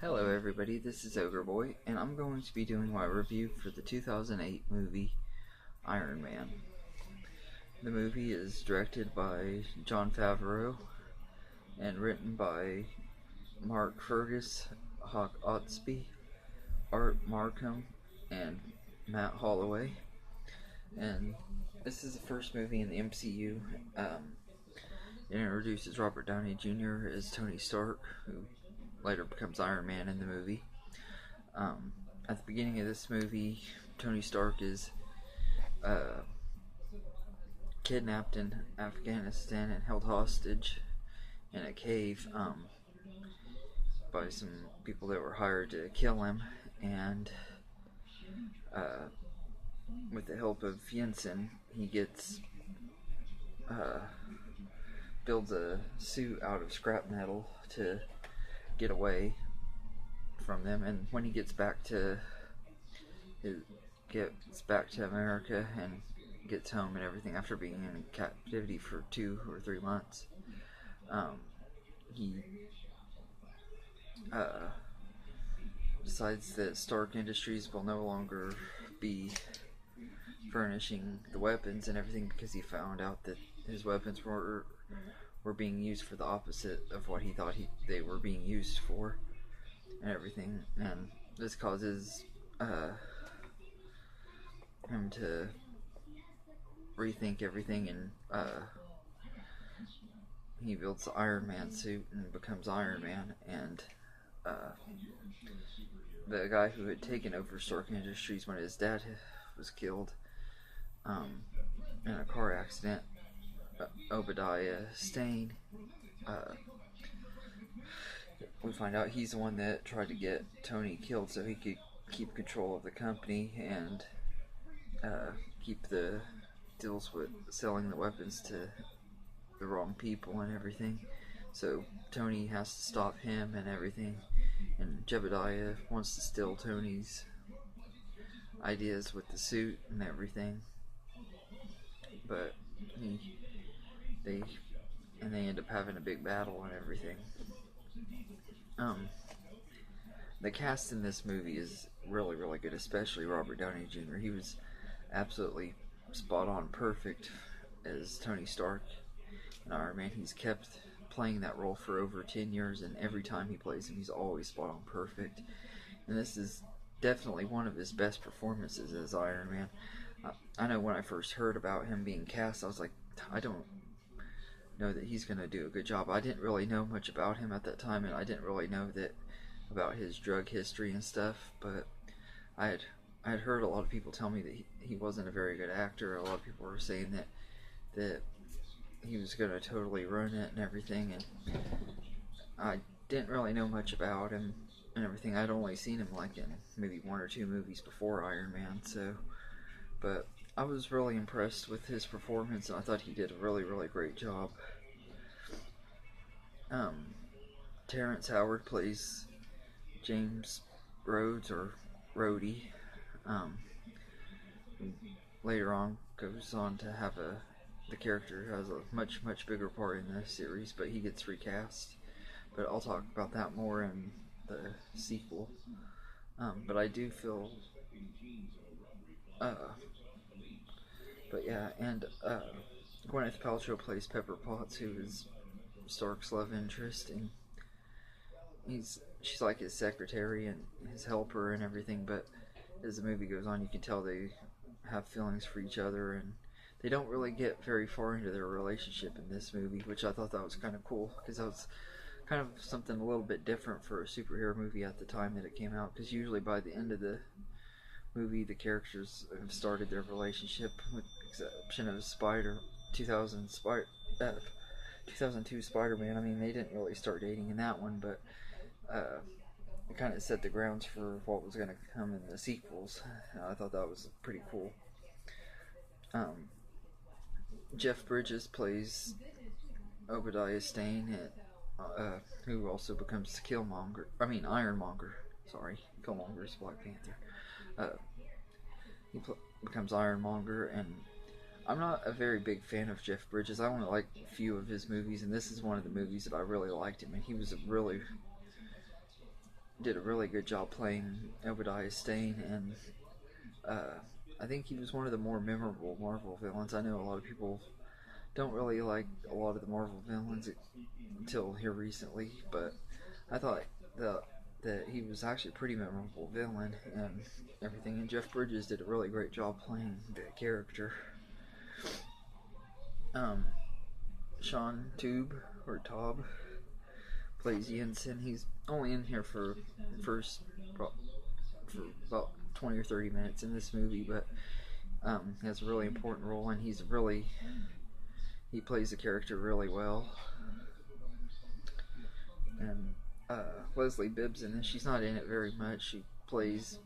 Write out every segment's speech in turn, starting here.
Hello everybody, this is Ogre Boy, and I'm going to be doing my review for the 2008 movie Iron Man. The movie is directed by Jon Favreau and written by Mark Fergus, Hawk Otsby, Art Markham, and Matt Holloway. And this is the first movie in the MCU. It introduces Robert Downey Jr. as Tony Stark, who later becomes Iron Man in the movie. At the beginning of this movie, Tony Stark is kidnapped in Afghanistan and held hostage in a cave by some people that were hired to kill him, and with the help of Yinsen, he gets builds a suit out of scrap metal to get away from them. And when he gets back to America and gets home and everything after being in captivity for 2 or 3 months, he decides that Stark Industries will no longer be furnishing the weapons and everything, because he found out that his weapons were being used for the opposite of what he thought they were being used for and everything. And this causes him to rethink everything, and he builds the Iron Man suit and becomes Iron Man. And the guy who had taken over Stark Industries when his dad was killed in a car accident, Obadiah Stane, we find out he's the one that tried to get Tony killed so he could keep control of the company and keep the deals with selling the weapons to the wrong people and everything. So Tony has to stop him and everything, and Jebediah wants to steal Tony's ideas with the suit and everything, but they end up having a big battle and everything. The cast in this movie is really, really good, especially Robert Downey Jr. He was absolutely spot on perfect as Tony Stark in Iron Man. He's kept playing that role for over 10 years, and every time he plays him, he's always spot on perfect. And this is definitely one of his best performances as Iron Man. I know when I first heard about him being cast, I was like, I don't know that he's going to do a good job. I didn't really know much about him at that time, and I didn't really know that about his drug history and stuff, but I had heard a lot of people tell me that he wasn't a very good actor. A lot of people were saying that he was going to totally ruin it and everything, and I didn't really know much about him and everything. I'd only seen him like in maybe 1 or 2 movies before Iron Man, but I was really impressed with his performance, and I thought he did a really, really great job. Terrence Howard plays James Rhodes, or Rhodey. Later on goes on to have the character has a much, much bigger part in the series, but he gets recast. But I'll talk about that more in the sequel. But I do feel but yeah, and Gwyneth Paltrow plays Pepper Potts, who is Stark's love interest, and she's like his secretary and his helper and everything. But as the movie goes on, you can tell they have feelings for each other, and they don't really get very far into their relationship in this movie, which I thought that was kind of cool, because that was kind of something a little bit different for a superhero movie at the time that it came out, because usually by the end of the movie the characters have started their relationship, with the exception of 2002 Spider-Man. I mean, they didn't really start dating in that one, but it kind of set the grounds for what was going to come in the sequels. I thought that was pretty cool. Jeff Bridges plays Obadiah Stane, who also becomes Ironmonger. Sorry, Killmonger is Black Panther. He becomes Ironmonger, and I'm not a very big fan of Jeff Bridges. I only like a few of his movies, and this is one of the movies that I really liked him, and he was a really did a really good job playing Obadiah Stane, and I think he was one of the more memorable Marvel villains. I know a lot of people don't really like a lot of the Marvel villains until here recently, but I thought the that he was actually a pretty memorable villain and everything. And Jeff Bridges did a really great job playing the character. Um, Sean Taub plays Jensen. He's only in here for about 20 or 30 minutes in this movie, but he has a really important role, and he plays the character really well. And Leslie Bibbs in this. She's not in it very much. She plays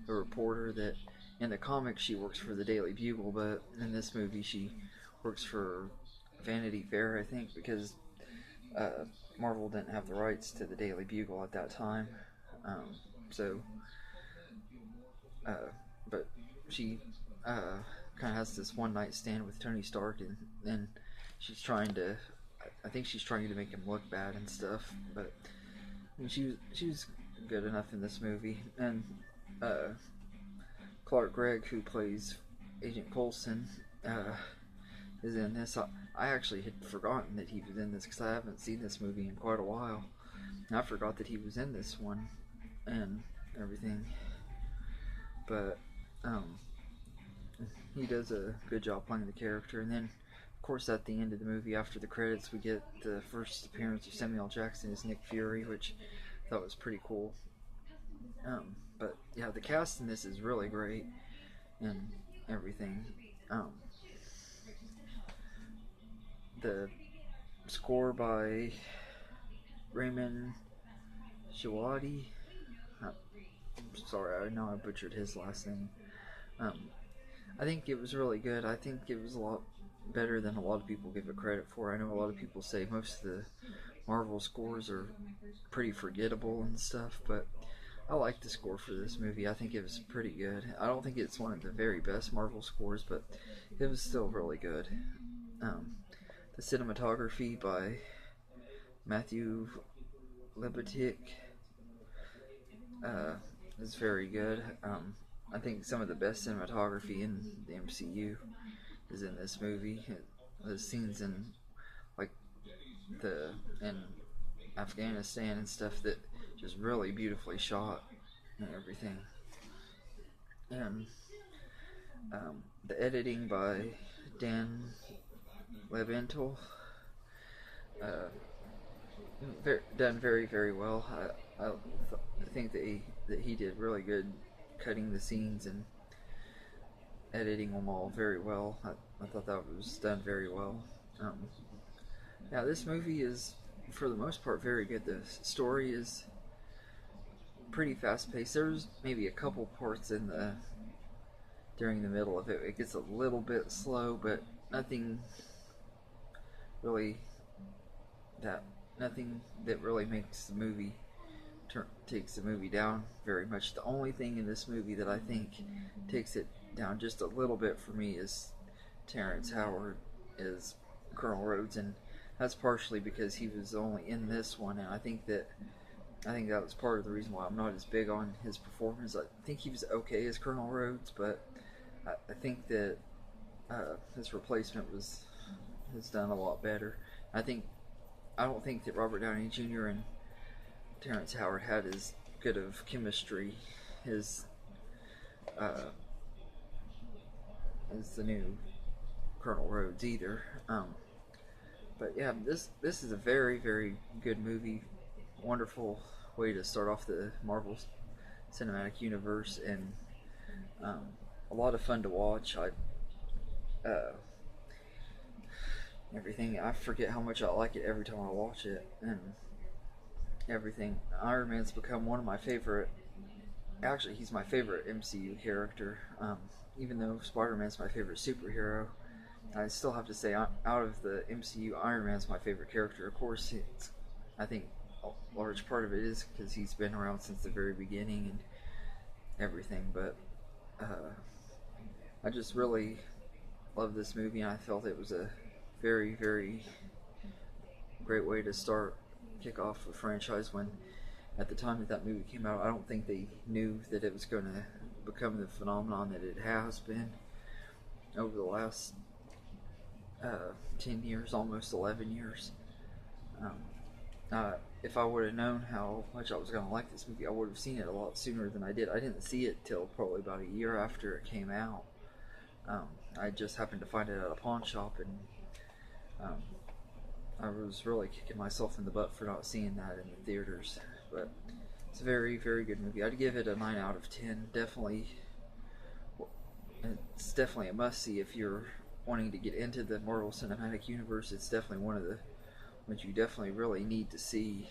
a reporter that in the comics she works for the Daily Bugle, but in this movie she works for Vanity Fair, I think, because Marvel didn't have the rights to the Daily Bugle at that time. But she kind of has this one night stand with Tony Stark, and then she's trying to, I think she's trying to make him look bad and stuff. But I mean, she was good enough in this movie. And Clark Gregg, who plays Agent Coulson, is in this. I actually had forgotten that he was in this because I haven't seen this movie in quite a while. And I forgot that he was in this one and everything. But he does a good job playing the character. And then, of course, at the end of the movie, after the credits, we get the first appearance of Samuel L. Jackson as Nick Fury, which I thought was pretty cool. But yeah, the cast in this is really great and everything. The score by Raymond Shawadi. Sorry, I know I butchered his last name. I think it was really good. I think it was a lot better than a lot of people give it credit for. I know a lot of people say most of the Marvel scores are pretty forgettable and stuff, but I like the score for this movie. I think it was pretty good. I don't think it's one of the very best Marvel scores, but it was still really good. The cinematography by Matthew Libatic is very good. I think some of the best cinematography in the MCU is in this movie. The scenes in in Afghanistan and stuff that just really beautifully shot and everything. And the editing by Dan Leventhal, done very, very well. I think that he did really good cutting the scenes and editing them all very well. I thought that was done very well. Yeah, this movie is, for the most part, very good. The story is pretty fast-paced. There's maybe a couple parts during the middle of it. It gets a little bit slow, but nothing that really makes the movie takes the movie down very much. The only thing in this movie that I think takes it down just a little bit for me is Terrence Howard as Colonel Rhodes, and that's partially because he was only in this one, and I think that was part of the reason why I'm not as big on his performance. I think he was okay as Colonel Rhodes, but I think that his replacement has done a lot better. I don't think that Robert Downey Jr. and Terrence Howard had as good of chemistry as the new Colonel Rhodes either. But yeah, this is a very, very good movie. Wonderful way to start off the Marvel Cinematic Universe, and a lot of fun to watch. Everything, I forget how much I like it every time I watch it, and everything. Iron Man's become one of my favorite. Actually, he's my favorite MCU character. Even though Spider-Man's my favorite superhero, I still have to say, out of the MCU, Iron Man's my favorite character. Of course, I think a large part of it is because he's been around since the very beginning and everything. But I just really love this movie, and I felt it was a very, very great way to kick off a franchise when at the time that that movie came out, I don't think they knew that it was going to become the phenomenon that it has been over the last 10 years, almost 11 years. Um, if I would have known how much I was going to like this movie, I would have seen it a lot sooner than I did. I didn't see it till probably about a year after it came out. I just happened to find it at a pawn shop, and I was really kicking myself in the butt for not seeing that in the theaters. But it's a very, very good movie. I'd give it a 9 out of 10. Definitely, it's definitely a must-see if you're wanting to get into the Marvel Cinematic Universe. It's definitely one of the ones you definitely really need to see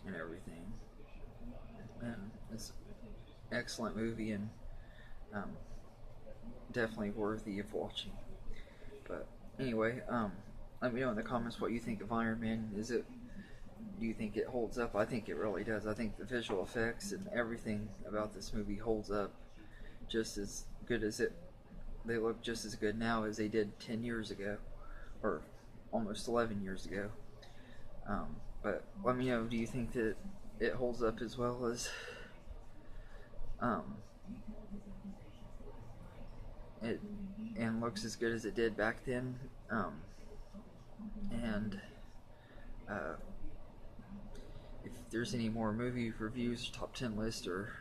and everything. And it's an excellent movie, and definitely worthy of watching. But anyway, let me know in the comments what you think of Iron Man. Do you think it holds up? I think it really does. I think the visual effects and everything about this movie holds up just as good as it. They look just as good now as they did 10 years ago, or almost 11 years ago. But let me know, do you think that it holds up as well as it and looks as good as it did back then? And if there's any more movie reviews, top 10 list, or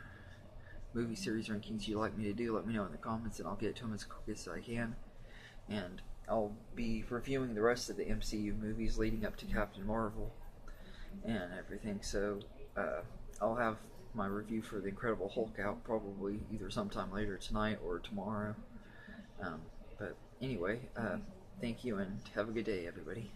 movie series rankings you'd like me to do, let me know in the comments, and I'll get to them as quick as I can. And I'll be reviewing the rest of the MCU movies leading up to Captain Marvel and everything, so I'll have my review for the Incredible Hulk out probably either sometime later tonight or tomorrow. But anyway, thank you, and have a good day, everybody.